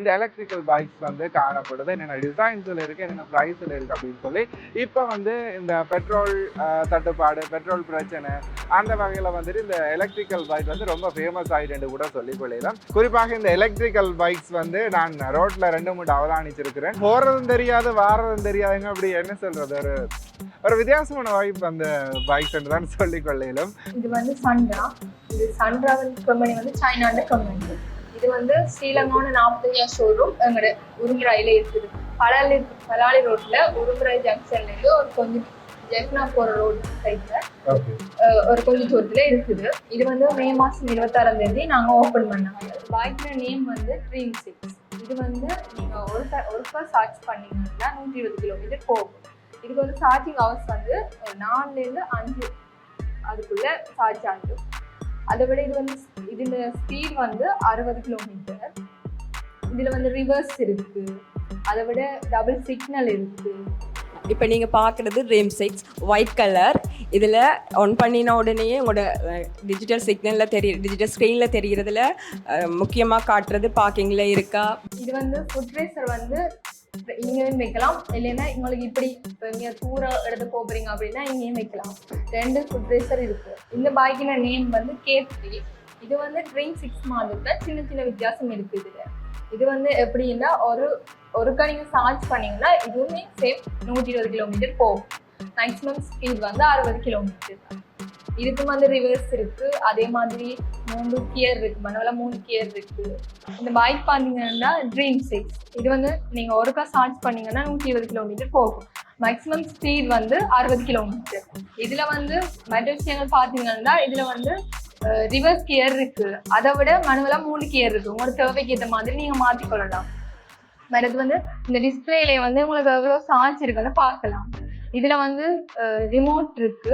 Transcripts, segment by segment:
இந்த electrical bikes வந்து காணப்படுது. என்னென்ன டிசைன்ஸில் இருக்குது, என்னென்ன ப்ரைஸில் இருக்குது அப்படின்னு சொல்லி இப்போ வந்து இந்த பெட்ரோல் தட்டுப்பாடு, பெட்ரோல் பிரச்சனை அந்த வகையில் வந்துட்டு இந்த எலக்ட்ரிக்கல் பைக் வந்து ரொம்ப ஃபேமஸ் ஆகிட்டு கூட சொல்லிக் கொள்ளலாம். குறிப்பாக இந்த எலக்ட்ரிக்கல் பைக்ஸ் வந்து நான் ரோட்டில் 2-3 அவதானிச்சிருக்கிறேன். போகிறதும் தெரியாது, வாரதும் தெரியாதுங்க. அப்படி என்ன சொல்கிறது, ஒரு வித்தியாசமான வாய்ப்பு அந்த பைக்ஸ் என்று தான் சொல்லிக் கொள்ளலாம். இது வந்து சன்ரா. இது சன்ரா கம்பெனி வந்து சைனாண்ட கம்பெனி. இது வந்து ஸ்ரீலங்கான 40 ஷோரூம் எங்களோட உரும்புராயில இருக்குது. பலாலி ரோட்ல உரும்புராய் ஜங்ஷன்ல இருந்து ஒரு கொஞ்சம் ஜெஃப்னா போற ரோட் சைட்ல ஒரு கொஞ்சம் தூரத்துல இருக்குது. இது வந்து மே மாசம் 26ஆம் தேதி நாங்க ஓபன் பண்ணாங்க. பைக்ல நேம் வந்து ட்ரீம் 6. இது வந்து நீங்க ஒருக்கா சார்ஜ் பண்ணீங்கன்னா 120 கிலோமீட்டர் போகும். இதுக்கு வந்து சார்ஜிங் ஹவர்ஸ் வந்து 4-5 அதுக்குள்ள சார்ஜ் ஆகும். அதை விட இது வந்து இதுல ஸ்பீட் வந்து 60 கிலோமீட்டர். இதுல வந்து ரிவர்ஸ் இருக்கு, அதை விட டபுள் சிக்னல் இருக்கு. இப்போ நீங்கள் பார்க்குறது ட்ரீம் 6 ஒயிட் கலர். இதில் ஆன் பண்ணின உடனேயே உங்களோட டிஜிட்டல் சிக்னலில் டிஜிட்டல் ஸ்க்ரீனில் தெரிகிறதுல முக்கியமாக காட்டுறது பார்க்கிங்கில் இருக்கா. இது வந்து ஃபுட் ரேசர் வந்து இங்கேயும் வைக்கலாம், இல்லைன்னா உங்களுக்கு இப்படி இப்போ இங்கே தூர எடுத்து போகிறீங்க அப்படின்னா இங்கேயும் வைக்கலாம். 2 ஃபுட் ரேசர் இருக்குது. இந்த பைக்கின நேம் வந்து K3. இது வந்து ட்ரீம் 6 மாடலில் சின்ன சின்ன வித்தியாசம் இருக்குது. இதில் இது வந்து எப்படின்னா ஒருக்கா நீங்கள் சார்ஜ் பண்ணிங்கன்னா இதுவுமே சேம் 120 கிலோமீட்டர் போகும். மேக்ஸிமம் ஸ்பீட் வந்து 60 கிலோமீட்டர் தான். இதுக்கு வந்து ரிவர்ஸ் இருக்கு, அதே மாதிரி 3 கியர் இருக்கு, மனவல 3 கியர் இருக்கு. இந்த பைக் பார்த்தீங்கன்னா ட்ரீம் 6. இது வந்து நீங்க ஒருக்கா சார்ஜ் பண்ணீங்கன்னா 120 கிலோமீட்டர் போகும். மேக்ஸிமம் ஸ்பீட் வந்து 60 கிலோமீட்டர். இதுல வந்து மற்ற விஷயங்கள் பார்த்தீங்கன்னா இதுல வந்து ரிவர்ஸ் கியர் இருக்கு, அதை விட மனவல 3 கியர் இருக்கு. உங்களோட தேவைக்கு ஏற்ற மாதிரி நீங்க மாற்றிக்கொள்ளலாம். மற்றது வந்து இந்த டிஸ்பிளேல வந்து உங்களுக்கு எவ்வளவு சார்ஜ் இருக்குன்னு பார்க்கலாம். இதுல வந்து ரிமோட் இருக்கு.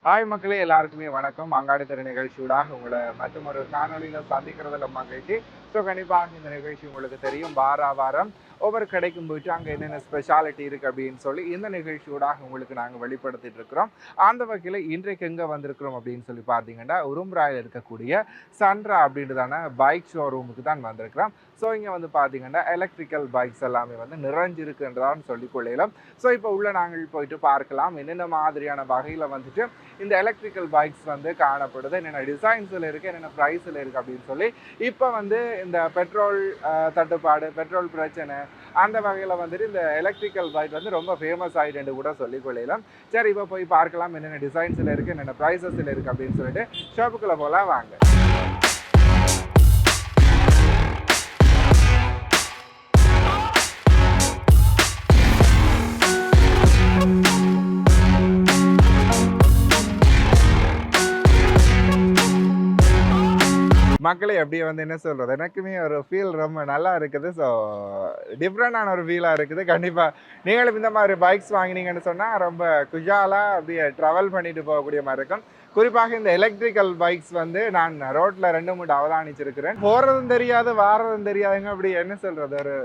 ஹாய் மக்களே, எல்லாருக்குமே வணக்கம். அங்காடி தர நிகழ்ச்சியூடாக உங்களை மற்றும் ஒரு காணொலியில் சந்திக்கிறதுல மகிழ்ச்சி. ஸோ கண்டிப்பாக இந்த நிகழ்ச்சி உங்களுக்கு தெரியும், வாரம் ஒவ்வொரு கடைக்கும் போயிட்டு அங்கே என்னென்ன ஸ்பெஷாலிட்டி இருக்குது அப்படின்னு சொல்லி இந்த நிகழ்ச்சியூடாக உங்களுக்கு நாங்கள் வெளிப்படுத்திட்டு இருக்கிறோம். அந்த வகையில் இன்றைக்கு எங்கே வந்திருக்கிறோம் அப்படின்னு சொல்லி பார்த்தீங்கன்னா உரும்புராயில் இருக்கக்கூடிய சன்ரா அப்படின்றதான பைக் ஷோரூமுக்கு தான் வந்திருக்கிறோம். ஸோ இங்கே வந்து பார்த்தீங்கன்னா எலக்ட்ரிக்கல் பைக்ஸ் எல்லாமே வந்து நிறைஞ்சிருக்குன்றதான்னு சொல்லி கொள்ளலாம். ஸோ இப்போ உள்ள நாங்கள் போயிட்டு பார்க்கலாம் என்னென்ன மாதிரியான வகையில் வந்துட்டு இந்த எலக்ட்ரிக்கல் பைக்ஸ் வந்து காணப்படுது, என்னென்ன டிசைன்ஸில் இருக்குது, என்னென்ன ப்ரைஸில் இருக்குது அப்படின்னு சொல்லி இப்போ வந்து இந்த பெட்ரோல் தட்டுப்பாடு, பெட்ரோல் பிரச்சனை அந்த வகையில் வந்துட்டு இந்த எலக்ட்ரிக்கல் பைக் வந்து ரொம்ப ஃபேமஸ் ஆகிட்டு கூட சொல்லிக் கொள்ளலாம். சரி, இப்போ போய் பார்க்கலாம் என்னென்ன டிசைன்ஸில் இருக்குது, என்னென்ன ப்ரைஸஸில் இருக்குது அப்படின்னு சொல்லிட்டு ஷாப்புக்குள்ளே போகலாம் வாங்க. மக்களே அப்படியே வந்து என்ன சொல்கிறது, எனக்குமே ஒரு ஃபீல் ரொம்ப நல்லா இருக்குது. ஸோ டிஃப்ரெண்டான ஒரு ஃபீலாக இருக்குது. கண்டிப்பாக நீங்களும் இந்த மாதிரி பைக்ஸ் வாங்கினீங்கன்னு சொன்னால் ரொம்ப குஜாலாக அப்படியே ட்ராவல் பண்ணிட்டு போகக்கூடிய மாதிரி இருக்கும். குறிப்பாக இந்த எலக்ட்ரிக்கல் பைக்ஸ் வந்து நான் ரோட்டில் 2-3 அவதானிச்சிருக்கிறேன். போகிறதும் தெரியாது, வாரதும் தெரியாதுங்க. அப்படி என்ன சொல்கிறது,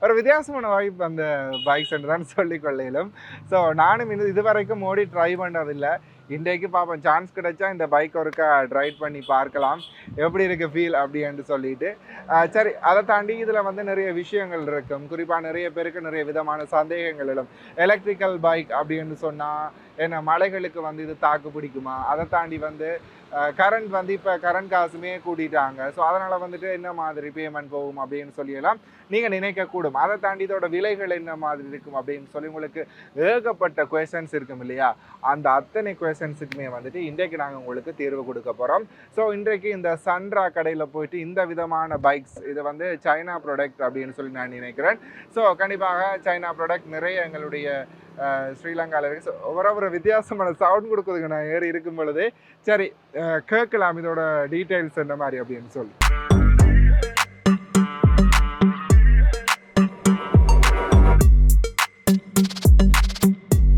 ஒரு வித்தியாசமான வாய்ப்பு அந்த பைக்ஸ் என்று தான் சொல்லிக் கொள்ளலும். ஸோ நானும் இது வரைக்கும் ஓடி ட்ரை பண்ணுறதில்லை. இன்றைக்கு பார்ப்போம், சான்ஸ் கிடைச்சா இந்த பைக் ஒருக்கா ட்ரைவ் பண்ணி பார்க்கலாம் எப்படி இருக்கு ஃபீல் அப்படின்னு சொல்லிட்டு. சரி, அதை தாண்டி இதில் வந்து நிறைய விஷயங்கள் இருக்கும். குறிப்பாக நிறைய பேருக்கு நிறைய விதமான சந்தேகங்கள் எழும். எலக்ட்ரிக்கல் பைக் அப்படின்னு சொன்னால் என்ன மலைகளுக்கு வந்து இது தாக்கு பிடிக்குமா, அதை தாண்டி வந்து கரண்ட் வந்து இப்போ கரண்ட் காசுமே கூட்டிட்டாங்க. ஸோ அதனால் வந்துட்டு என்ன மாதிரி பேமெண்ட் போகும் அப்படின்னு சொல்லியெல்லாம் நீங்கள் நினைக்கக்கூடும். அதை தாண்டி இதோட விலைகள் என்ன மாதிரி இருக்கும் அப்படின்னு சொல்லி உங்களுக்கு ஏகப்பட்ட குவெஷன்ஸ் இருக்கும் இல்லையா. அந்த அத்தனை குவெஷன்ஸுக்குமே வந்துட்டு இன்றைக்கு நாங்கள் உங்களுக்கு தீர்வு கொடுக்க போகிறோம். ஸோ இன்றைக்கு இந்த சன்ரா கடையில் போயிட்டு இந்த விதமான பைக்ஸ், இது வந்து சைனா ப்ராடக்ட் அப்படின்னு சொல்லி நான் நினைக்கிறேன். ஸோ கண்டிப்பாக சைனா ப்ராடக்ட் நிறைய எங்களுடைய ஸ்ரீலங்காவில் இருக்குது. ஸோ ஒரு வித்தியாசமான சவுண்ட் கொடுக்குதுங்க நான் ஏறி இருக்கும் பொழுது. சரி, கேட்கலாம் இதோட டீட்டெயில்ஸ் என்ன மாதிரி அப்படின்னு சொல்லி.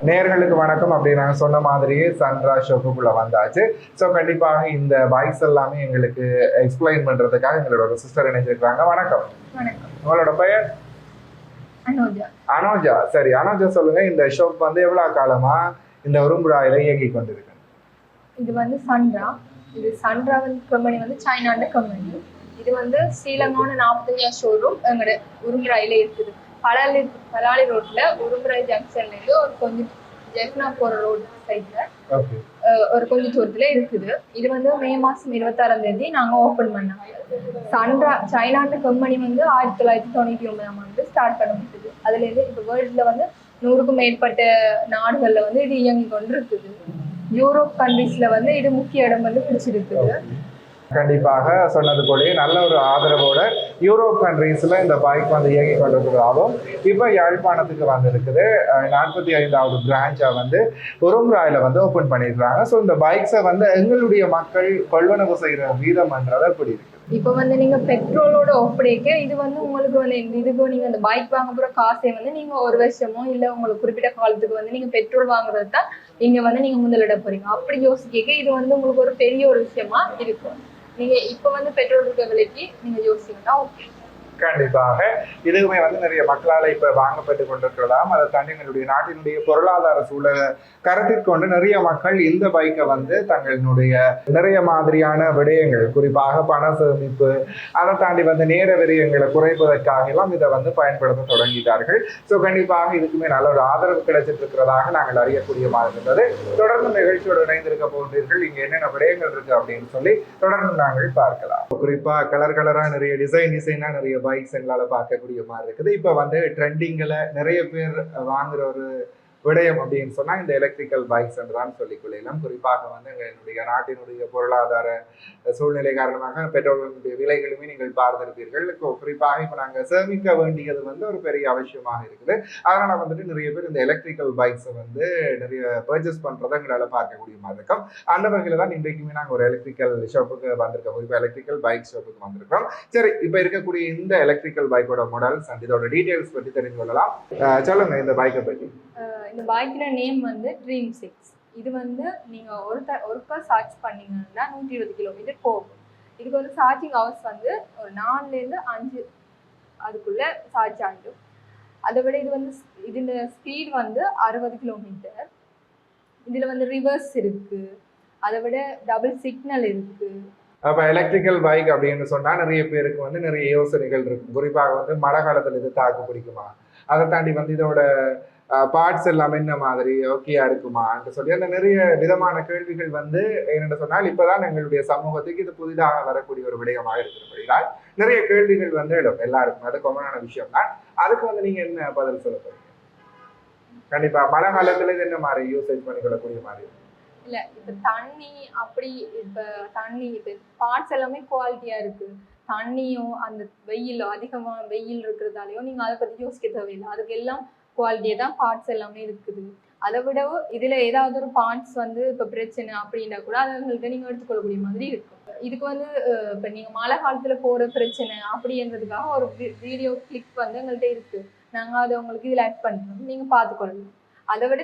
நேயர்களுக்கு வணக்கம். அப்படி நாங்கள் சொன்ன மாதிரியே சன்ரா ஷோப்புக்குள்ள வந்தாச்சு. ஸோ கண்டிப்பாக இந்த பைக்ஸ் எல்லாமே எங்களுக்கு எக்ஸ்பிளைன் பண்ணுறதுக்காக எங்களோட ஒரு சிஸ்டர் இணைஞ்சிருக்கிறாங்க. வணக்கம். வணக்கம். உங்களோட பெயர்? அனோஜா. அனோஜா, சரி அனோஜா சொல்லுங்க, இந்த ஷாப் வந்து எவ்வளவு காலமா இந்த உரும்புராயில இயங்கி கொண்டிருக்கு? இது வந்து சன்ரா. இது சன்ரா வந்து கம்பெனி வந்து சைனாண்ட கம்பெனி. இது வந்து ஸ்ரீலங்காவோட 45 ஷோரூம் எங்களோட உரும்புராயில இருக்குது. பலாலி ரோட்ல உரும்புராய் ஜங்ஷன்ல இருந்து ஒரு கொஞ்சம் ஜெஃப்னா போற ரோட் சைட்ல ஒரு கொஞ்சம் தூரத்துல இருக்குது. இது வந்து மே மாசம் 26ஆம் தேதி நாங்க ஓபன் பண்ணோம். சன்ரா சைனாண்ட கம்பெனி வந்து 1999 ஸ்டார்ட் பண்ணப்பட்டது. அதுல இருந்து இப்ப வேர்ல்ட்ல வந்து 100க்கும் மேற்பட்ட நாடுகள்ல வந்து இது இயங்கி கொண்டு இருக்குது. யூரோப் கண்ட்ரீஸ்ல வந்து இது முக்கிய இடம் வந்து பிடிச்சிருக்குது. கண்டிப்பாக சொன்னது போலயே நல்ல ஒரு ஆதரவோட யூரோப் கண்ட்ரீஸ்ல இந்த பைக் வந்து இயங்கி கொண்டிருக்கிறதாகவும் இப்போ யாழ்ப்பாணத்துக்கு வந்திருக்குது. 45வது பிரான்ச்சை வந்து உரும்புராயில வந்து ஓப்பன் பண்ணிடுறாங்க. ஸோ இந்த பைக்ஸை வந்து எங்களுடைய மக்கள் கொள்வனவு செய்கிற வீதம்ன்றது எப்படி இருக்கு? இப்போ வந்து நீங்க பெட்ரோலோட ஒப்படைக்க இது வந்து உங்களுக்கு வந்து இதுக்கு நீங்க அந்த பைக் வாங்க போற காசை வந்து நீங்க ஒரு வருஷமோ இல்ல உங்களுக்கு குறிப்பிட்ட காலத்துக்கு வந்து நீங்க பெட்ரோல் வாங்குறது தான் இங்க வந்து நீங்க முதலிட போறீங்க. அப்படி யோசிக்க இது வந்து உங்களுக்கு ஒரு பெரிய ஒரு விஷயமா இருக்கும். நீங்க இப்ப வந்து பெட்ரோல் இருக்க விலைக்கு நீங்க யோசிச்சீங்கன்னா ஓகே. கண்டிப்பாக இதுவுமே வந்து நிறைய மக்களால் இப்ப வாங்கப்பட்டு கொண்டிருக்கலாம். அதை தாண்டி எங்களுடைய நாட்டினுடைய பொருளாதார சூழலை கருத்தில் கொண்டு நிறைய மக்கள் இந்த பைக்கை வந்து தங்களுடைய நிறைய மாதிரியான விடயங்கள், குறிப்பாக பண சேமிப்பு, அதை தாண்டி வந்து நேர விரயங்களை குறைப்பதற்காக எல்லாம் இதை வந்து பயன்படுத்த தொடங்கிட்டார்கள். ஸோ கண்டிப்பாக இதுக்குமே நல்ல ஒரு ஆதரவு கிடைச்சிட்டு இருக்கிறதாக நாங்கள் அறியக்கூடிய மாதிரி இருந்தது. தொடர்ந்து நிகழ்ச்சியோடு இணைந்திருக்க போகிறீர்கள். இங்க என்னென்ன விடயங்கள் இருக்கு அப்படின்னு சொல்லி தொடர்ந்து நாங்கள் பார்க்கலாம். குறிப்பா கலரா நிறைய டிசைனா நிறைய பைக்ஸ் எங்களால் பார்க்கக்கூடிய மாதிரி இருக்குது. இப்போ வந்து ட்ரெண்டிங்கில் நிறைய பேர் வாங்குற ஒரு விடயம் அப்படின்னு சொன்னால் இந்த எலக்ட்ரிக்கல் பைக்ஸ் என்றுதான் சொல்லிக்கொள்ளலாம். குறிப்பாக வந்து எங்களுடைய நாட்டினுடைய பொருளாதார சூழ்நிலை காரணமாக பெட்ரோலினுடைய விலைகளுமே நீங்கள் பார்த்திருப்பீர்கள். குறிப்பாக இப்போ நாங்கள் சேமிக்க வேண்டியது வந்து ஒரு பெரிய அவசியமாக இருக்குது. அதனால் வந்துட்டு நிறைய பேர் இந்த எலக்ட்ரிக்கல் பைக்ஸை வந்து நிறைய பர்ச்சேஸ் பண்ணுறதை எங்களால் பார்க்கக்கூடிய மாதிரி இருக்கும். அந்த வகையில் தான் இன்றைக்குமே நாங்கள் ஒரு எலக்ட்ரிக்கல் ஷாப்புக்கு வந்திருக்கோம். இப்போ எலக்ட்ரிக்கல் பைக் ஷாப்புக்கு வந்திருக்கோம். சரி, இப்போ இருக்கக்கூடிய இந்த எலக்ட்ரிக்கல் பைக்கோட மாடல்ஸ் அண்ட் இதோட டீட்டெயில்ஸ் பற்றி தெரிந்து கொள்ளலாம். சொல்லுங்க இந்த பைக்கை பற்றி. இந்த பைக்கோட நேம் வந்து ட்ரீம் 6. இது வந்து நீங்கள் ஒருக்கா சார்ஜ் பண்ணீங்கன்னா 120 கிலோமீட்டர் போகும். இதுக்கு வந்து சார்ஜிங் ஹவர்ஸ் வந்து ஒரு 4லேருந்து 5 அதுக்குள்ளே சார்ஜ் ஆகிடும். அதை விட இது வந்து இதோட ஸ்பீட் வந்து 60 கிலோமீட்டர். இதில் வந்து ரிவர்ஸ் இருக்குது, அதை விட டபுள் சிக்னல் இருக்குது. அப்போ எலக்ட்ரிக்கல் பைக் அப்படின்னு சொன்னால் நிறைய பேருக்கு வந்து நிறைய யோசனைகள் இருக்கும். குறிப்பாக வந்து மழை காலத்தில் இது தாக்கு பிடிக்குமா, அதை தாண்டி வந்து இதோட பார்ட்ஸ் எல்லாமே என்ன மாதிரி ஓகேயா இருக்குமான்னு சொல்லி அந்த நிறைய விதமான கேள்விகள் வந்து என்னென்னு சொன்னால் இப்போதான் எங்களுடைய சமூகத்துக்கு இது புதிதாக வரக்கூடிய ஒரு விடயமாக இருக்கிறபடினால் நிறைய கேள்விகள் வந்து எல்லாருக்கும் அது காமனான விஷயம் தான். அதுக்கு வந்து நீங்க என்ன பதில் சொல்ல போறீங்க? கண்டிப்பா மழை காலத்துல இது என்ன மாதிரி யூசேஜ் பண்ணிக்கொள்ளக்கூடிய மாதிரி இல்ல இப்ப தண்ணி அப்படி இப்ப தண்ணி இப்ப பார்ட்ஸ் எல்லாமே குவாலிட்டியா இருக்கு. தண்ணியும் அந்த வெயில் அதிகமா வெயில் இருக்கிறதாலையும் நீங்க அதை பத்தி யோசிக்க தேவையில்லை. அதுக்கு எல்லாம் குவாலிட்டியா தான் பார்ட்ஸ் எல்லாமே இருக்குது. அதை விடவும் இதுல ஏதாவது ஒரு பார்ட்ஸ் வந்து இப்ப பிரச்சனை அப்படின்னா கூட அதை உங்கள்கிட்ட நீங்க எடுத்துக்கொள்ளக்கூடிய மாதிரி இருக்கும். இதுக்கு வந்து இப்ப நீங்க மழை காலத்துல போற பிரச்சனை அப்படின்றதுக்காக ஒரு வீடியோ கிளிப் வந்து எங்கள்கிட்ட இருக்கு. நாங்க அதை உங்களுக்கு இதுல ஆட் பண்றோம், நீங்க பார்த்துக்கொள்ளலாம். அதை விட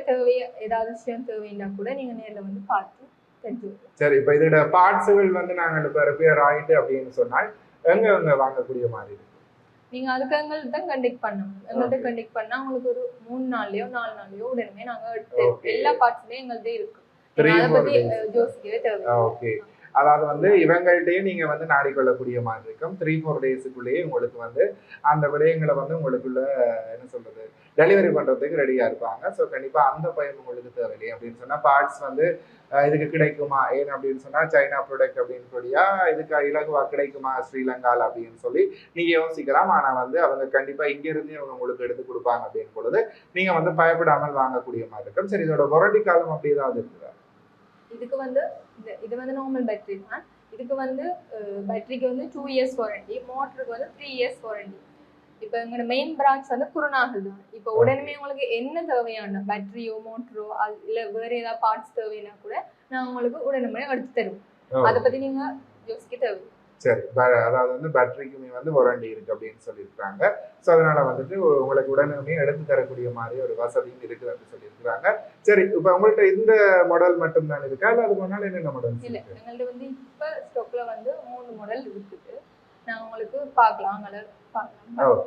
ஏதாவது விஷயம் தேவைன்னா கூட நீங்க நேரில் வந்து பார்த்து தெரிஞ்சுக்கலாம். சரி, இப்போ இதோட பார்ட்ஸுகள் வந்து நாங்கள் இப்போ ரிப்பேர் ஆகிட்டு அப்படின்னு சொன்னால் எங்க வாங்கக்கூடிய மாதிரி இருக்கு? நீங்க அதுக்கு எங்கள்கிட்ட தான் கண்டெக்ட் பண்ணணும். எங்கள்கிட்ட கண்டெக்ட் பண்ணா உங்களுக்கு ஒரு 3 நாள்லயோ 4 நாள்லயோ உடனே நாங்க எல்லா பார்ட்ஸ்லயும் எங்கள்கிட்ட இருக்கு. அதை பத்தி யோசிக்கவே தேவை. ஓகே, அதாவது வந்து இவங்கள்ட்டையும் நீங்க வந்து நாடிக்கொள்ளக்கூடிய மாதிரி இருக்கும். 3-4 டேஸுக்குள்ளேயே உங்களுக்கு வந்து அந்த விடயங்களை வந்து உங்களுக்குள்ள என்ன சொல்றது டெலிவரி பண்றதுக்கு ரெடியா இருப்பாங்க. ஸோ கண்டிப்பா அந்த பயம் உங்களுக்கு தேவையில்லை. அப்படின்னு சொன்னா பார்ட்ஸ் வந்து இதுக்கு கிடைக்குமா, ஏன் அப்படின்னு சொன்னா சைனா ப்ராடக்ட் அப்படின்னு சொல்லியா இதுக்கு இலகுவா கிடைக்குமா ஸ்ரீலங்கால அப்படின்னு சொல்லி நீங்க யோசிக்கலாம். ஆனா வந்து அவங்க கண்டிப்பா இங்க இருந்து அவங்க உங்களுக்கு எடுத்து கொடுப்பாங்க அப்படின்னு பொழுது நீங்க வந்து பயப்படாமல் வாங்கக்கூடிய மாதிரி இருக்கும். சரி, இதோட வாரண்டி காலம் அப்படி ஏதாவது இருக்குதா? இதுக்கு வந்து இது வந்து நார்மல் பேட்டரி தான். இதுக்கு வந்து பேட்டரிக்கு வந்து 2 இயர்ஸ் வாரண்டி, மோட்டருக்கு வந்து 3 இயர்ஸ் வாரண்டி. இப்போ எங்களோட மெயின் பிரான்ச் வந்து குருநாகல் தான். இப்போ உடனே உங்களுக்கு என்ன தேவையான பேட்டரியோ மோட்டரோ இல்லை வேற ஏதாவது பார்ட்ஸ் தேவைன்னா கூட நான் உங்களுக்கு உடனே எடுத்து தருவோம். அதை பத்தி நீங்க யோசிக்க தேவை. சரி, அதாவது வந்து பேட்டரிக்குமே வந்து வாரண்டி இருக்கு அப்படின்னு சொல்லியிருக்காங்க. ஸோ அதனால வந்துட்டு உங்களுக்கு உடனே எடுத்து தரக்கூடிய மாதிரி ஒரு வசதியும் இருக்குது அப்படின்னு சொல்லியிருக்கிறாங்க. சரி, இப்போ உங்கள்கிட்ட இந்த மாடல் மட்டும் தான் இருக்கா இல்லை அதுக்கு முன்னால என்னென்ன மாடல்? இல்லை, எங்கள்கிட்ட வந்து இப்போ ஸ்டாக்ல வந்து 3 மாடல் இருக்குது. நான் உங்களுக்கு பார்க்கலாம் அங்கே பார்க்கலாம். ஓ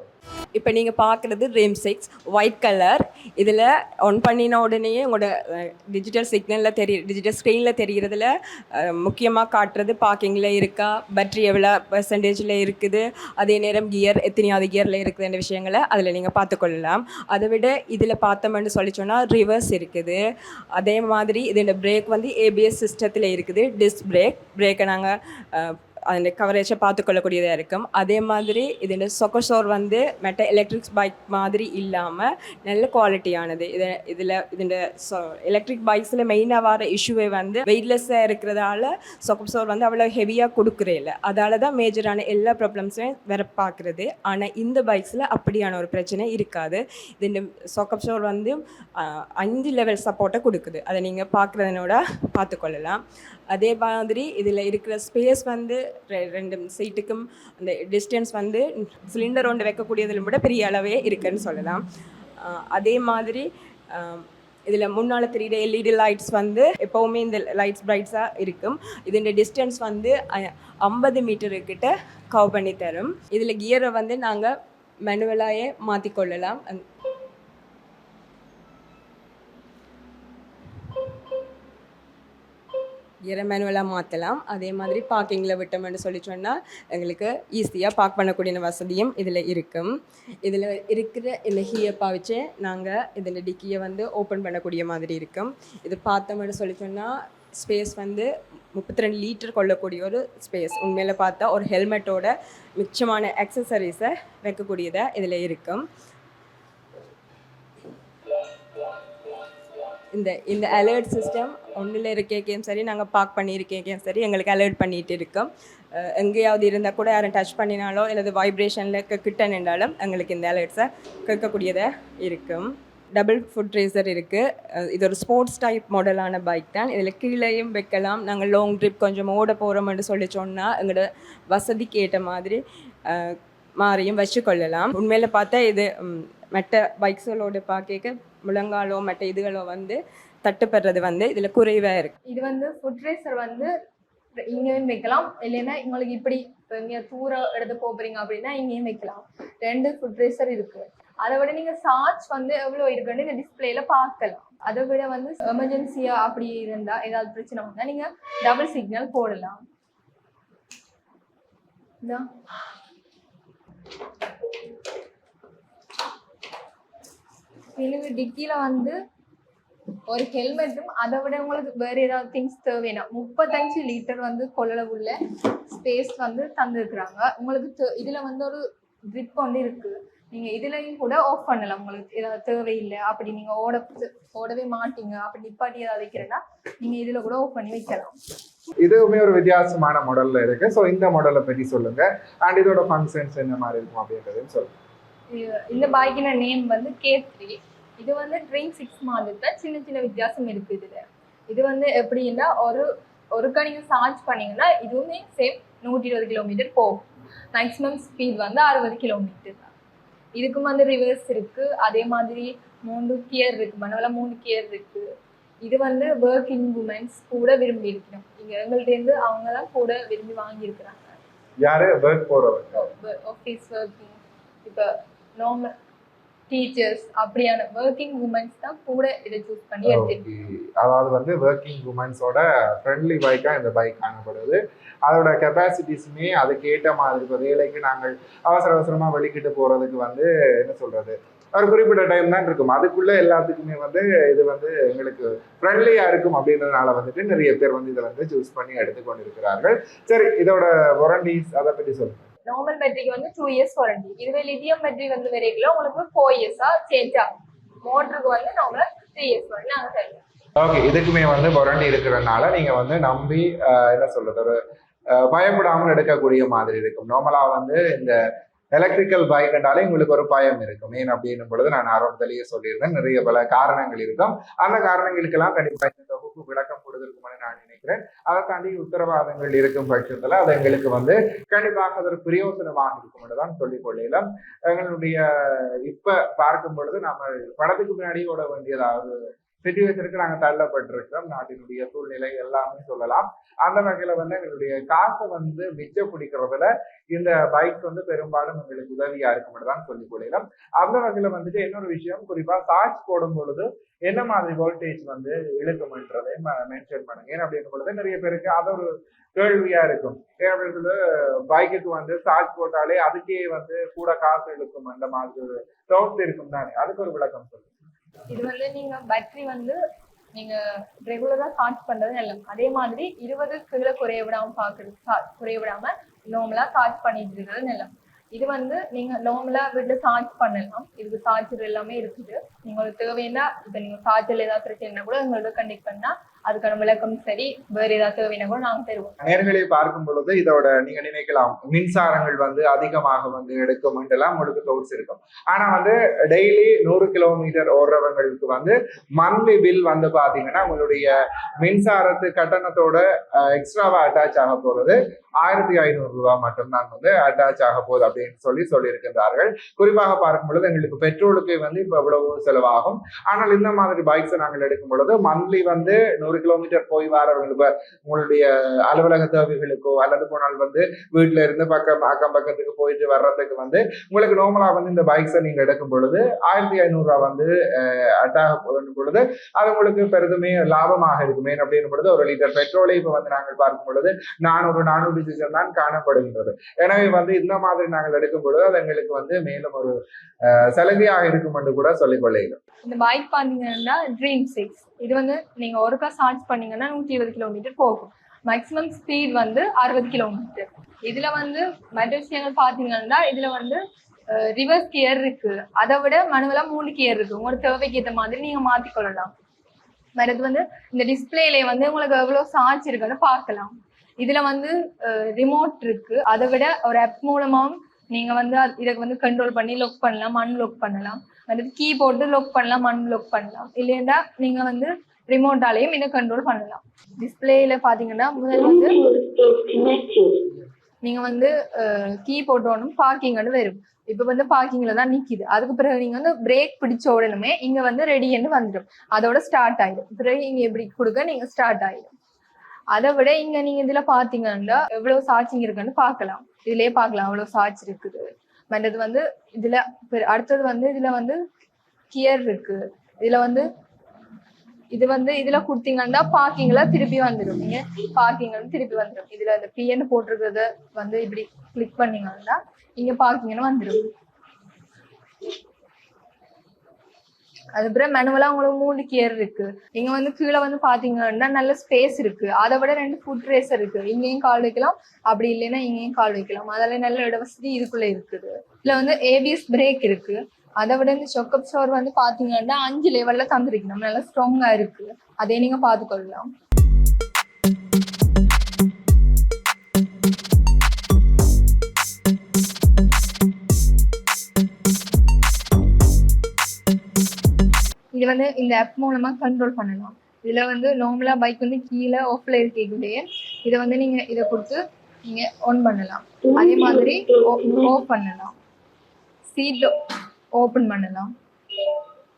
இப்போ நீங்கள் பார்க்குறது REM 6 ஒயிட் கலர். இதில் ஆன் பண்ணின உடனேயே உங்களோட டிஜிட்டல் சிக்னலில் டிஜிட்டல் ஸ்க்ரீனில் தெரிகிறதுல முக்கியமாக காட்டுறது பார்க்கிங்கில் இருக்கா, பேட்ரி எவ்வளோ பெர்சன்டேஜில் இருக்குது, அதே நேரம் கியர் எத்தனையாவது கியரில் இருக்குதுன்ற விஷயங்களை அதில் நீங்கள் பார்த்துக்கொள்ளலாம். அதை விட இதில் பார்த்தோம்னு சொல்லி சொன்னால் ரிவர்ஸ் இருக்குது. அதே மாதிரி இதோட பிரேக் வந்து ABS சிஸ்டத்தில் இருக்குது. டிஸ்க் பிரேக்கை நாங்கள் அந்த கவரேஜை பார்த்துக்கொள்ளக்கூடியதாக இருக்கும். அதே மாதிரி இதோட சொக்கசோர் வந்து மெட்ட எலக்ட்ரிக் பைக் மாதிரி இல்லாமல் நல்ல குவாலிட்டியானது. இதோட எலக்ட்ரிக் பைக்ஸில் மெயினாக வர இஷ்யூவை வந்து வெயிட்லெஸ்ஸாக இருக்கிறதால சொக்கசோர் வந்து அவ்வளோ ஹெவியாக கொடுக்குறே இல்லை. அதால தான் மேஜரான எல்லா ப்ராப்ளம்ஸுமே வேற பார்க்குறது. ஆனால் இந்த பைக்ஸில் அப்படியான ஒரு பிரச்சனை இருக்காது. இந்த சொக்கசோர் வந்து 5 லெவல் சப்போர்ட்டை கொடுக்குது. அதை நீங்கள் பார்க்குறதனோட பார்த்துக்கொள்ளலாம். அதே மாதிரி இதில் இருக்கிற ஸ்பேஸ் வந்து 2 சீட்டுக்கும் அந்த டிஸ்டன்ஸ் வந்து சிலிண்டர் ஒன்று வைக்கக்கூடியதில் விட பெரிய அளவே இருக்குன்னு சொல்லலாம். அதே மாதிரி இதில் முன்னால் தெரியுற LED லைட்ஸ் வந்து எப்போவுமே இந்த லைட்ஸ் பிரைட்ஸாக இருக்கும். இதோட டிஸ்டன்ஸ் வந்து 50 மீட்டருக்கிட்ட கவர் பண்ணி தரும். இதில் கியரை வந்து நாங்கள் மேனுவலாயே மாற்றிக்கொள்ளலாம். கியரை மேனுவலாக மாற்றலாம். அதே மாதிரி பார்க்கிங்கில் விட்டோம்னு சொல்லி சொன்னால் எங்களுக்கு ஈஸியாக பார்க் பண்ணக்கூடிய வசதியும் இதில் இருக்கும். இதில் இருக்கிற இந்த ஹீயப்பா வச்சு நாங்கள் இதில் டிக்கியை வந்து ஓப்பன் பண்ணக்கூடிய மாதிரி இருக்கும். இது பார்த்தோம்னு சொல்லி சொன்னால் ஸ்பேஸ் வந்து 32 லிட்டர் கொள்ளக்கூடிய ஒரு ஸ்பேஸ். உண்மையில் பார்த்தா ஒரு ஹெல்மெட்டோட மிச்சமான அக்சசரிஸை வைக்கக்கூடியதாக இதில் இருக்கும். இந்த அலர்ட் சிஸ்டம் ஒன்றில் இருக்கேக்கையும் சரி, நாங்கள் பார்க் பண்ணியிருக்கேக்கையும் சரி, எங்களுக்கு அலர்ட் பண்ணிகிட்டு இருக்கோம். எங்கேயாவது இருந்தால் கூட யாரும் டச் பண்ணினாலோ அல்லது வைப்ரேஷனில் கிட்ட நின்றாலும் எங்களுக்கு இந்த அலர்ட்ஸை கேட்கக்கூடியதாக இருக்கும். டபுள் ஃபுட் ரேசர் இருக்குது. இது ஒரு ஸ்போர்ட்ஸ் டைப் மாடலான பைக் தான். இதில் கீழேயும் வைக்கலாம். நாங்கள் லாங் ட்ரிப் கொஞ்சம் ஓட போகிறோம்னு சொல்லி சொன்னால் எங்களோட வசதிக்கு ஏற்ற மாதிரி மாறியும் வச்சுக்கொள்ளலாம். உண்மையில் பார்த்தா இது மற்ற பைக்ஸுகளோட பார்க்க முழங்காலோ மற்ற இதுகளோ வந்து தட்டுப்படுறது வந்து இதில் குறைவாக இருக்குது. இது வந்து ஃபுட் ரேசர் வந்து இங்கேயும் வைக்கலாம், இல்லைன்னா உங்களுக்கு இப்படி இப்போ இங்கே தூர எடுத்து போகிறீங்க அப்படின்னா இங்கேயும் வைக்கலாம். 2 ஃபுட் ரேசர் இருக்குது. அதை விட நீங்கள் சார்ஜ் வந்து எவ்வளோ இருக்குன்னு இந்த டிஸ்பிளேல பார்க்கலாம். அதை விட வந்து எமர்ஜென்சியாக அப்படி இருந்தால் ஏதாவது பிரச்சனை வந்தால் நீங்கள் டபுள் சிக்னல் போடலாம். இதான் எனக்கு டிக்கியில் வந்து ஒரு ஹெல்மெட்டும் அதை விட உங்களுக்கு வேறு ஏதாவது திங்ஸ் தேவைன்னா 35 லிட்டர் வந்து கொள்ளளவுள்ள ஸ்பேஸ் வந்து தந்துருக்குறாங்க. உங்களுக்கு இதில் வந்து ஒரு ட்ரிப் வந்து இருக்குது. நீங்கள் இதுலையும் கூட ஆஃப் பண்ணலாம். உங்களுக்கு ஏதாவது தேவையில்லை அப்படி நீங்கள் ஓடவே மாட்டீங்க அப்படி நிப்பாட்டி ஏதாவது வைக்கிறேன்னா நீங்கள் இதில் கூட ஆஃப் பண்ணி வைக்கலாம். இதுவுமே ஒரு வித்தியாசமான மாடல்ல இருக்கு. ஸோ இந்த மாடலை பற்றி சொல்லுங்க அண்ட் இதோட ஃபங்க்ஷன்ஸ் என்ன மாதிரி இருக்கும் அப்படின்றதையும் சொல்லுங்க. இந்த பைக்கின நேம் வந்து K3. இது வந்து Dream 6 மாதிரி தான் சின்ன சின்ன வித்தியாசம் இருக்குது இதில். இது வந்து எப்படின்னா ஒருக்கா நீங்கள் சார்ஜ் பண்ணீங்கன்னா இதுவுமே சேம் 120 கிலோமீட்டர் போகும். மேக்ஸிமம் ஸ்பீட் வந்து 60 கிலோமீட்டர் தான். இதுக்கும் வந்து ரிவர்ஸ் இருக்குது. அதே மாதிரி 3 கியர் இருக்குது. மனவெல்லாம் 3 கியர் இருக்குது. இது வந்து ஒர்க்கிங் உமன்ஸ் கூட விரும்பி இருக்கணும். இங்கே எங்கள்கிட்டேருந்து அவங்க தான் கூட விரும்பி வாங்கியிருக்கிறாங்க. யாரு ஒர்க் போகிறவங்க, ஆஃபீஸ் ஒர்க்கிங், இப்போ நார்மல் டீச்சர்ஸ் அப்படியான ஒர்க்கிங் உமன்ஸ் தான் கூட இதை சூஸ் பண்ணி எடுத்துருக்கு. அதாவது வந்து ஒர்க்கிங் உமன்ஸோட ஃப்ரெண்ட்லி பைக்காக இந்த பைக் காணப்படுது. அதோட கெப்பாசிட்டிஸுமே அதுக்கு ஏற்ற மாதிரி இருக்கும். வேலைக்கு நாங்கள் அவசரமாக வெளிக்கிட்டு போகிறதுக்கு வந்து என்ன சொல்கிறது ஒரு குறிப்பிட்ட டைம் தான் இருக்கும். அதுக்குள்ளே எல்லாத்துக்குமே வந்து இது வந்து எங்களுக்கு ஃப்ரெண்ட்லியாக இருக்கும் அப்படின்றதுனால வந்துட்டு நிறைய பேர் வந்து இதை வந்து சூஸ் பண்ணி எடுத்துக்கொண்டு இருக்கிறார்கள். சரி, இதோட வாரண்டிஸ் அதை பற்றி சொல்லுங்கள். நார்மல் பேட்டரிக்கு வந்து 2 இயர்ஸ் வாரண்டி. இதுவே லித்தியம் பேட்டரி வந்து வரைக்கும் உங்களுக்கு 4 இயர்ஸா சேஞ்ச் ஆகும். மோட்டருக்கு வந்து நார்மலா 3 இயர்ஸ் வாரண்டி நாங்கள் தருவோம். ஓகே, இதுக்குமே வந்து வாரண்டி இருக்கிறதுனால நீங்கள் வந்து நம்பி என்ன சொல்றது ஒரு பயப்படாமல் எடுக்கக்கூடிய மாதிரி இருக்கும். நார்மலாக வந்து இந்த எலக்ட்ரிக்கல் பைக்னாலே உங்களுக்கு ஒரு பயம் இருக்கும். ஏன் அப்படின்னும் பொழுது நான் ஆரம்பத்திலேயே சொல்லியிருந்தேன், நிறைய பல காரணங்கள் இருக்கும். அந்த காரணங்களுக்கெல்லாம் கண்டிப்பாக இந்த தொகுப்பு விளக்கம் கொடுத்துருக்கும்னு நான் நினைக்கிறேன். அதை தாண்டி உத்தரவாதங்கள் இருக்கும் பட்சத்தில் அது எங்களுக்கு வந்து கண்டிப்பாக அது ஒரு பிரயோசனமாக இருக்கும் தான் சொல்லிக் கொள்ளலாம். எங்களுடைய இப்ப பார்க்கும் பொழுது நம்ம படத்துக்கு முன்னாடி ஓட வேண்டியதாவது சிச்சுவேஷனுக்கு நாங்கள் தள்ளப்பட்டிருக்கிறோம். நாட்டினுடைய சூழ்நிலை எல்லாமே சொல்லலாம். அந்த வகையில வந்து எங்களுடைய காசை வந்து மிச்சம் பிடிக்கிறதுல இந்த பைக்ஸ் வந்து பெரும்பாலும் எங்களுக்கு உதவியா இருக்கும் தான் சொல்லிக் கொள்ளலாம். அந்த வகையில வந்துட்டு இன்னொரு விஷயம், குறிப்பா சார்ஜ் போடும் பொழுது என்ன மாதிரி வோல்டேஜ் வந்து இழுக்கும்ன்றதை மென்ஷன் பண்ணுங்க. ஏன்னா அப்படின்னு பொழுது நிறைய பேருக்கு அது ஒரு கேள்வியா இருக்கும். பைக்குக்கு வந்து சார்ஜ் போட்டாலே அதுக்கே வந்து கூட காசு இழுக்கும், அந்த மாதிரி ஒரு டவுட் இருக்கும் தானே, அதுக்கு ஒரு விளக்கம் சொல்லுங்க. இது வந்து நீங்க பேட்டரி வந்து நீங்க ரெகுலரா சார்ஜ் பண்றது நல்லது. அதே மாதிரி 20 கீழே குறைய விடாம குறைய விடாம நார்மலா சார்ஜ் பண்ணிட்டு இருக்கிறது நல்லது. இது வந்து நீங்க நார்மலா வீட்டுல சார்ஜ் பண்ணலாம். இதுக்கு சார்ஜர் எல்லாமே இருக்குது. உங்களுக்கு தேவைன்னா இப்ப நீங்க சார்ஜர்ல ஏதாவது பிரச்சனைனா கூட உங்களோட கனெக்ட் பண்ணா அதுக்கான விளக்கம் சரி, வேற ஏதாவது தேவைன்னா கூட நாங்க தருவோம். நேர்களை பார்க்கும் பொழுது இதோட நீங்க நினைக்கலாம் மின்சாரங்கள் வந்து அதிகமாக வந்து எடுக்கும் எல்லாம் உங்களுக்கு தோற்று இருக்கும். ஆனா வந்து டெய்லி 100 கிலோமீட்டர் ஓடுறவங்களுக்கு வந்து மந்த்லி பில் வந்து பாத்தீங்கன்னா உங்களுடைய மின்சாரத்து கட்டணத்தோட எக்ஸ்ட்ராவா அட்டாச் ஆக போறது 1500 ரூபாய் மட்டும்தான் வந்து அட்டாச் ஆக போகுது அப்படின்னு சொல்லியிருக்கின்றார்கள். குறிப்பாக பார்க்கும் பொழுது எங்களுக்கு பெட்ரோலுக்கு வந்து இப்ப இவ்வளவு செலவாகும். ஆனால் இந்த மாதிரி பைக்ஸை நாங்கள் எடுக்கும் பொழுது மந்த்லி வந்து 100 கிலோமீட்டர் போய் வரவங்களுக்கு உங்களுடைய அலுவலக தேவைகளுக்கோ அல்லது போனால் வந்து வீட்டுல இருந்து அக்கம் பக்கத்துக்கு போயிட்டு வர்றதுக்கு வந்து உங்களுக்கு நார்மலா வந்து இந்த பைக்ஸை நீங்க எடுக்கும் பொழுது 1500 ரூபாய் வந்து அட்டாக போகும் பொழுது அது உங்களுக்கு பெரிதுமே லாபமாக இருக்குமே அப்படின்னு பொழுது ஒரு லிட்டர் பெட்ரோலை இப்ப வந்து நாங்கள் பார்க்கும் பொழுது 400 தான் காணப்படுகின்றது. எனவே வந்து இந்த மாதிரி நாங்கள் எடுக்கும் பொழுது அது எங்களுக்கு வந்து மேலும் ஒரு சலுகையாக இருக்கும் என்று கூட சொல்லிக் கொள்ளுகிறோம். இந்த பைக் பாத்தீங்கன்னா ட்ரீம் 6. இது வந்து நீங்க ஒருக்கா சார்ஜ் பண்ணீங்கன்னா 120 கிலோமீட்டர் போகும். மேக்ஸிமம் ஸ்பீட் வந்து 60 கிலோமீட்டர். இதுல வந்து மற்ற விஷயங்கள் பாத்தீங்கன்னா இதுல வந்து ரிவர்ஸ் கியர் இருக்கு. அதை விட மனுவலா 3 கியர் இருக்கு. உங்களோட தேவைக்கு ஏற்ற மாதிரி நீங்க மாத்திக்கொள்ளலாம். மற்றது வந்து இந்த டிஸ்பிளேல வந்து உங்களுக்கு எவ்வளவு சார்ஜ் இருக்குன்னு பார்க்கலாம். இதுல வந்து ரிமோட் இருக்கு. அதை விட ஒரு ஆப் மூலமாவும் நீங்க வந்து இதுக்கு வந்து கண்ட்ரோல் பண்ணி லாக் பண்ணலாம், அன்லாக் பண்ணலாம். மற்றது கீ போட்டு லாக் பண்ணலாம், அன்லாக் பண்ணலாம். இல்லையா நீங்க வந்து ரிமோட்டாலையும் இதை கண்ட்ரோல் பண்ணலாம். டிஸ்பிளேல பாத்தீங்கன்னா முதல் வந்து நீங்க வந்து கீ போட்டோனும் பார்க்கிங்னு வரும். இப்ப வந்து பார்க்கிங்ல தான் நிக்குது. அதுக்கு பிறகு நீங்க வந்து பிரேக் பிடிச்ச உடனே இங்க வந்து ரெடின்னு வந்துடும். அதோட ஸ்டார்ட் ஆயிடும். பிறகு இங்க எப்படி கொடுக்க நீங்க ஸ்டார்ட் ஆயிடும். அதை விட இங்க நீங்க இதுல பாத்தீங்கன்னா எவ்வளவு சார்ஜிங் இருக்குன்னு பாக்கலாம். இதுலயே பாக்கலாம் எவ்வளவு சார்ஜ் இருக்குது. மற்றது வந்து இதுல அடுத்தது வந்து இதுல வந்து கியர் இருக்கு. இதுல வந்து இது வந்து இதுல குடுத்தீங்கன்னா பார்க்கிங்ல திருப்பி வந்துடும். நீங்க பார்க்கிங் திருப்பி வந்துடும். இதுல இந்த பிஎன்னு போட்டிருக்கிறத வந்து இப்படி கிளிக் பண்ணீங்கன்னா இங்க பார்க்கிங்னு வந்துடும். அதுக்கப்புறம் மேனுவலா உங்களுக்கு 3 கியர் இருக்கு. இங்க வந்து கீழே வந்து பாத்தீங்கன்னா நல்ல ஸ்பேஸ் இருக்கு. அதை விட 2 ஃபுட் ரேசர் இருக்கு. இங்கேயும் கால் வைக்கலாம், அப்படி இல்லைன்னா இங்கேயும் கால் வைக்கலாம். அதெல்லாம் நல்ல இட வசதி இதுக்குள்ள இருக்குது. இதுல வந்து ஏபிஎஸ் பிரேக் இருக்கு. அதை விட இந்த ஷொக்கப் ஷோர் வந்து பாத்தீங்கன்னா 5 லெவல்ல தந்திருக்கணும். நல்லா ஸ்ட்ராங்கா இருக்கு. அதே நீங்க பாத்துக்கொள்ளலாம். இது வந்து இந்த ஆப் மூலமா கண்ட்ரோல் பண்ணலாம். இதுல வந்து நார்மலா பைக் வந்து கீழே ஆஃப்ல இருக்கக்குள்ளேயே இதை வந்து நீங்க இதை கொடுத்து நீங்க ஆன் பண்ணலாம். அதே மாதிரி ஆஃப் பண்ணலாம், சீட் ஓப்பன் பண்ணலாம்,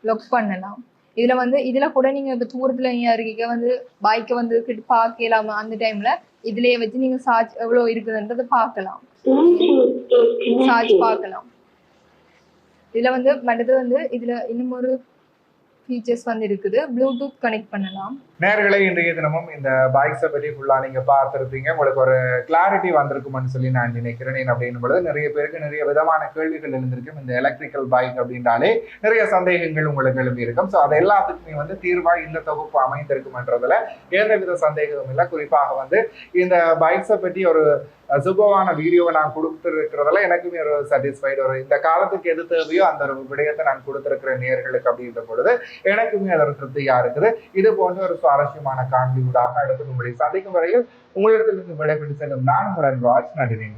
லாக் பண்ணலாம். இதுல வந்து இதுல கூட நீங்க இப்ப தூரத்துல இருக்கீங்க வந்து பைக்கை வந்து பார்க்கலாம். அந்த டைம்ல இதுலயே வச்சு நீங்க சார்ஜ் எவ்வளவு இருக்குதுன்றதை பார்க்கலாம், சார்ஜ் பார்க்கலாம். இதுல வந்து மற்றது வந்து இதுல இன்னும் ஒரு ஃபீச்சர்ஸ் வந்து இருக்குது. ப்ளூடூத் கனெக்ட் பண்ணலாம். நேர்களை இன்றைய தினமும் இந்த பைக்ஸை பற்றி ஃபுல்லாக நீங்கள் பார்த்துருப்பீங்க. உங்களுக்கு ஒரு கிளாரிட்டி வந்திருக்குமென்னு சொல்லி நான் நினைக்கிறேன். அப்படின்னு பொழுது நிறைய பேருக்கு நிறைய விதமான கேள்விகள் எழுந்திருக்கும். இந்த எலக்ட்ரிக்கல் பைக் அப்படின்றாலே நிறைய சந்தேகங்கள் உங்களுக்கு எழுந்திருக்கும். ஸோ அது எல்லாத்துக்குமே வந்து தீர்வாக இந்த தொகுப்பு அமைந்திருக்கும்ன்றதுல எந்தவித சந்தேகமும் இல்லை. குறிப்பாக வந்து இந்த பைக்ஸை பற்றி ஒரு சூப்பரான வீடியோவை நான் கொடுத்துருக்கிறதுல எனக்குமே ஒரு சாட்டிஸ்ஃபைடு. ஒரு இந்த காலத்துக்கு எது தேவையோ அந்த ஒரு விடயத்தை நான் கொடுத்துருக்கிற நேர்களுக்கு அப்படின்ற பொழுது எனக்குமே அது ஒரு திருப்தியாக இருக்குது. இது போன்ற ஒரு சுவாரஸ்யமான காணொலியூடாக அடுத்து உங்களை சந்திக்கும் வரையில் உங்களிடத்திலிருந்து விடைபெற்று செல்லும் நான் உடன் ராஜ். நன்றி.